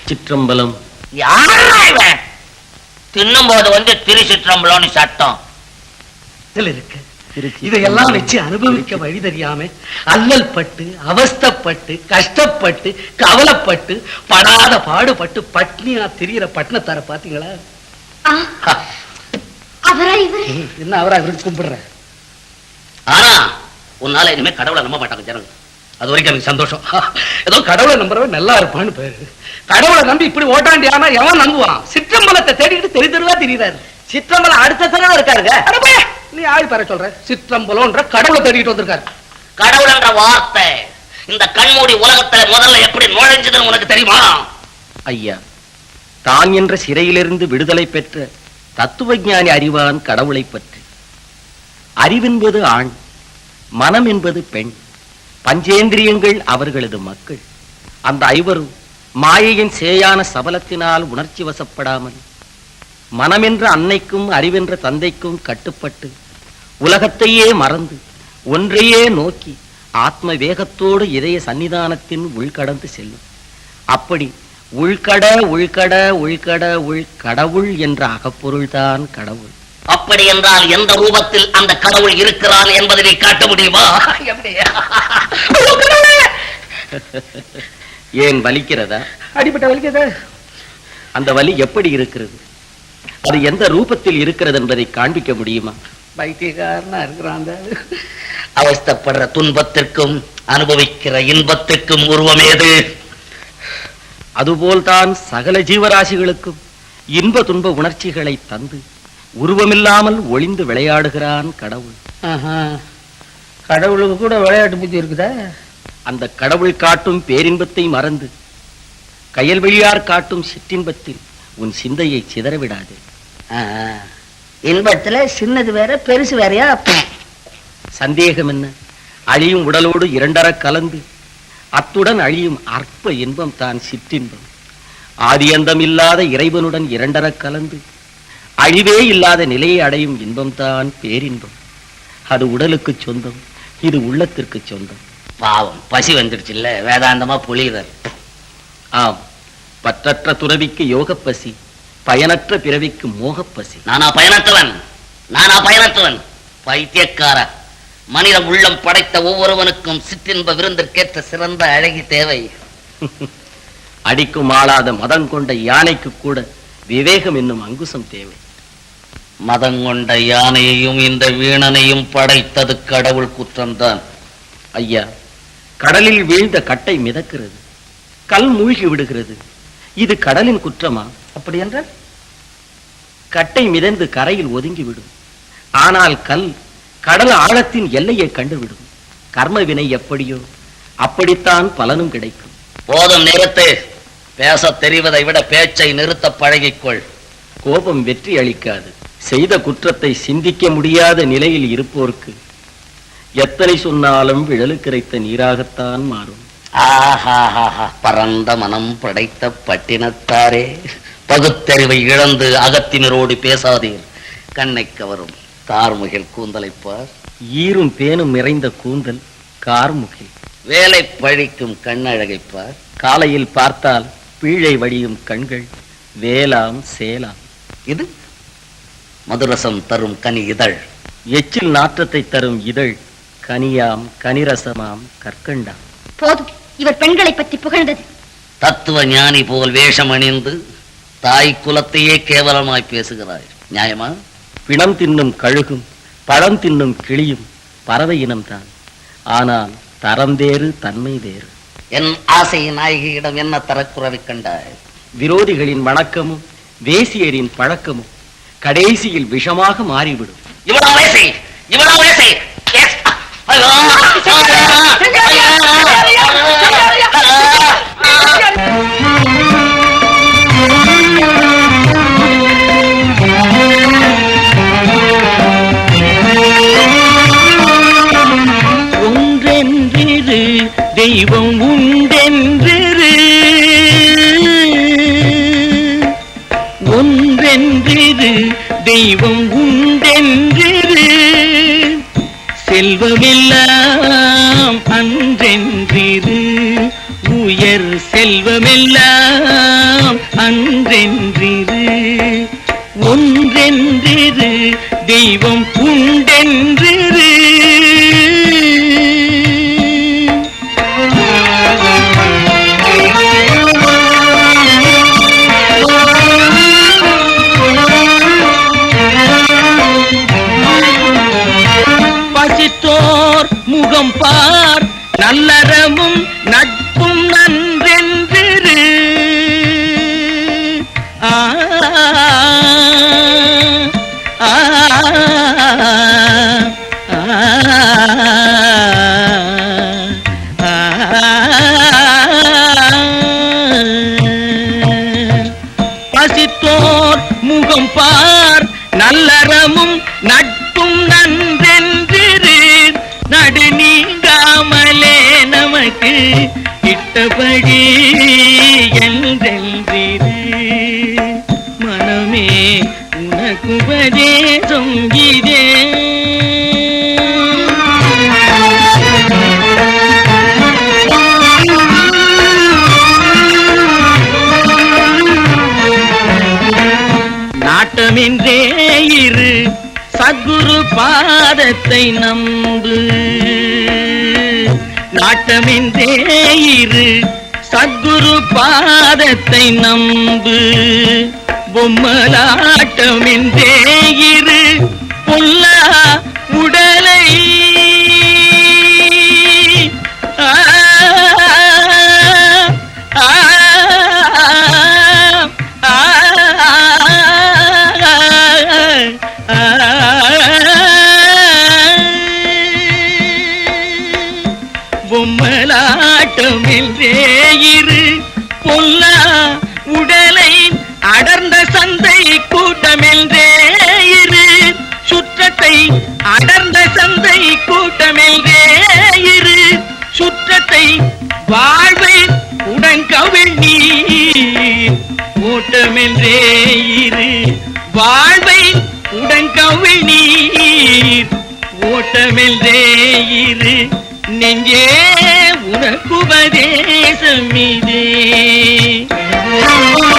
சிற்றம்பலம். தின்னும் போது திருச்சிற்றம்பலம்னு சட்டம் இருக்கு. இதையெல்லாம் வச்சு அனுபவிக்க வழி தெரியாம அல்லல் பட்டு, அவஸ்தப்பட்டு, கஷ்டப்பட்டு, கவலைப்பட்டு, படாத பாடுபட்டு பட்னியா திரியிற பட்டணத்தார பாத்தீங்களா? என்ன அவரா இவருக்கு கும்பிடுற? ஆனா உன்னால இனிமே கடவுளை நம்ப மாட்டாங்க ஜனங்க. அது வரைக்கும் எனக்கு சந்தோஷம். ஏதோ கடவுளை நம்புறவன் நல்லா இருப்பான்னு பேரு. கடவுளை நம்பி இப்படி ஓட்டாண்டியானா எவன் நம்புவான்? சிற்றம்பலத்தை தேடிக்கிட்டு தெருவா திரியிறாரு. சிற்றம்பலம் அடுத்த தடவை இருக்காருங்க. நீ ஆள் பெற சொல்ற? சிற்றம்பலம்ன்ற கடவுளை தேடிட்டு வந்திருக்காரு. கடவுள் என்ற வார்த்தை இந்த கண்மூடி உலகத்துல முதல்ல எப்படி நுழைஞ்சதுன்னு உனக்கு தெரியுமா? ஐயா, தான் என்ற சிறையிலிருந்து விடுதலை பெற்ற தத்துவ ஞானி அறிவான் கடவுளை பற்றி. அறிவென்பது ஆண், மனம் என்பது பெண், பஞ்சேந்திரியங்கள் அவர்களது மக்கள். அந்த ஐவரும் மாயையின் சேயான சபலத்தினால் உணர்ச்சி வசப்படாமல் மனமென்ற அன்னைக்கும் அறிவென்ற தந்தைக்கும் கட்டுப்பட்டு உலகத்தையே மறந்து ஒன்றையே நோக்கி ஆத்ம வேகத்தோடு இதய சன்னிதானத்தின் உள்கடந்து செல்லும். அப்படி உள்கட உள்கட உள்கட உள்கடவுள் என்ற அகப்பொருள்தான் கடவுள். அப்படி என்றால் எந்த ரூபத்தில் அந்த கடவுள் இருக்கிறான் என்பதை நீ காட்ட முடியுமா? ஏன் வலிக்கிறதா? அடிப்பட்ட வலிக்கிறதா? அந்த வலி எப்படி இருக்கிறது, அது எந்த ரூபத்தில் இருக்கிறது என்பதை காண்பிக்க முடியுமா? பைத்தியக்காரனா இருக்கிறான். அவஸ்தப்படுற துன்பத்திற்கும் அனுபவிக்கிற இன்பத்திற்கும் உருவம் ஏது? அதுபோல்தான் சகல ஜீவராசிகளுக்கும் இன்ப துன்ப உணர்ச்சிகளை தந்து உருவமில்லாமல் ஒளிந்து விளையாடுகிறான் கடவுள். கடவுளுக்கு கூட விளையாட்டு புத்தி இருக்குதா? அந்த கடவுள் காட்டும் பேரின்பத்தை மறந்து கயல்வெளியார் காட்டும் சிற்றின்பத்தில் உன் சிந்தையை சிதறவிடாது. இன்பத்துல சின்னது வேற பெருசு வேறையா? சந்தேகம் என்ன? அழியும் உடலோடு இரண்டர கலந்து அத்துடன் அழியும் அற்ப இன்பம் தான் சிற்றின்பம். ஆதியந்தம் இல்லாத இறைவனுடன் இரண்டர கலந்து அழிவே இல்லாத நிலையை அடையும் இன்பம் தான் பேரின்பம். அது உடலுக்கு சொந்தம், இது உள்ளத்திற்கு சொந்தம். பாவம், பசி வந்துடுச்சு இல்ல, வேதாந்தமா பொழியவர். ஆம், பற்றற்ற துறவிக்கு யோக பசி, பயனற்ற பிறவிக்கு மோகப்பசி. நானா பயனற்றவன்? பைத்தியக்கார. மனித உள்ளம் படைத்த ஒவ்வொருவனுக்கும் சிற்றின்ப விருந்திற்கேற்ற சிறந்த அழகி தேவை. அடிக்கும் ஆளாத மதம் கொண்ட யானைக்கு கூட விவேகம் என்னும் அங்குசம் தேவை. மதம் கொண்ட யானையையும் இந்த வீணனையும் படைத்தது கடவுள் குற்றம்தான். ஐயா, கடலில் வீழ்ந்த கட்டை மிதக்கிறது, கல் மூழ்கி விடுகிறது. இது கடலின் குற்றமா? அப்படி என்றால் கட்டை மிதந்து கரையில் ஒதுங்கிவிடும். ஆனால் கல் கடல் ஆழத்தின் எல்லையை கண்டுவிடும். கர்ம வினை எப்படியோ அப்படித்தான் பலனும் கிடைக்கும். போதும், நிறுத்து. பேச தெரிவதை விட பேச்சை நிறுத்த பழகிக்கொள். கோபம் வெற்றி அளிக்காது. செய்த குற்றத்தை சிந்திக்க முடியாத நிலையில் இருப்போருக்கு எத்தனை சொன்னாலும் விழலுக்கிரைத்த நீராகத்தான் மாறும். பரந்த மனம் படைத்த பட்டினத்தாரே, பகுத்தறிவை இழந்து அகத்தினரோடு பேசாதீர். கண்ணை கவரும் கார்முகில் கூந்தலைப்பார். ஈரும் பேனும் நிறைந்த கூந்தல் கார்முகில். வேலை பழிக்கும் கண்ணழகைப்பார். காலையில் பார்த்தால் பீழை வடியும் கண்கள் வேலாம் சேலாம். இது மதுரசம் தரும் கனி இதழ். எச்சில் நாற்றத்தை தரும் இதழ் கனியாம் கனிரசமாம் கற்கண்டாம். போதும், இவர் பெண்களை பற்றி புகழ்ந்தது. தத்துவ ஞானி போல் வேஷம் அணிந்து தாய் குலத்தையே கேவலமாய் பேசுகிறாய். நியாயமா? பிணம் தின்னும் கழுகும் பழம் தின்னும் கிளியும் பறவை இனம்தான். ஆனால் தரம் வேறு, தன்மை வேறு. என் ஆசை நாயகியிடம் என்ன தரக்குறவை கண்டாய்? விரோதிகளின் வணக்கமும் வேசியரின் பழக்கமும் கடைசியில் விஷமாக மாறிவிடும். இவ்வளவு வயசை ஒன்றென்றிரு தெய்வம் உண்டென்றிரு, ஒன்றென்றிரு தெய்வம் உண்டென்றிரு, செல்வமெல்லாம் அன்றென்றிரு, உயர் செல்வ தெய்வமெல்லாம் அன்றென்றிரு, ஒன்றென்றிரு, தெய்வம் உண்டென்றிரு. பசித்தோர் முகம் பார், நல்லறமும் நட்பும் நன்றென்றிரு. ஆ ஆ பசித்தோர் முகம் பார், நல்லறமும் நட்பும் நன்றென்றிரு. நடு நீங்காமலே நமக்கு இட்டபடி என்றென்றிரு. மனமே உனக்கு உபதேசம் இதே. நாட்டமின்றே இரு, சத்குரு பாதத்தை நம்பு. நாட்டமின்றே இரு, சத்குரு பாதத்தை நம்பு. பொம்மலாட்டமின்றே இரு, பொல்லா உடலை பொம்மலாட்டமின்றே இரு, பொல்லா உடலை அடர்ந்த சந்தை கூட்டமென்றே இரு. சுற்றத்தை அடர்ந்த சந்தை கூட்டமென்றே இரு. சுற்றத்தை வாழ்வை உடன்கவிழ் நீர் ஓட்டமென்றே இரு. வாழ்வை உடன்கவிழ் நீர் ஓட்டமென்றே இரு. நெஞ்சே உனக்கு உபதேசம் இதே.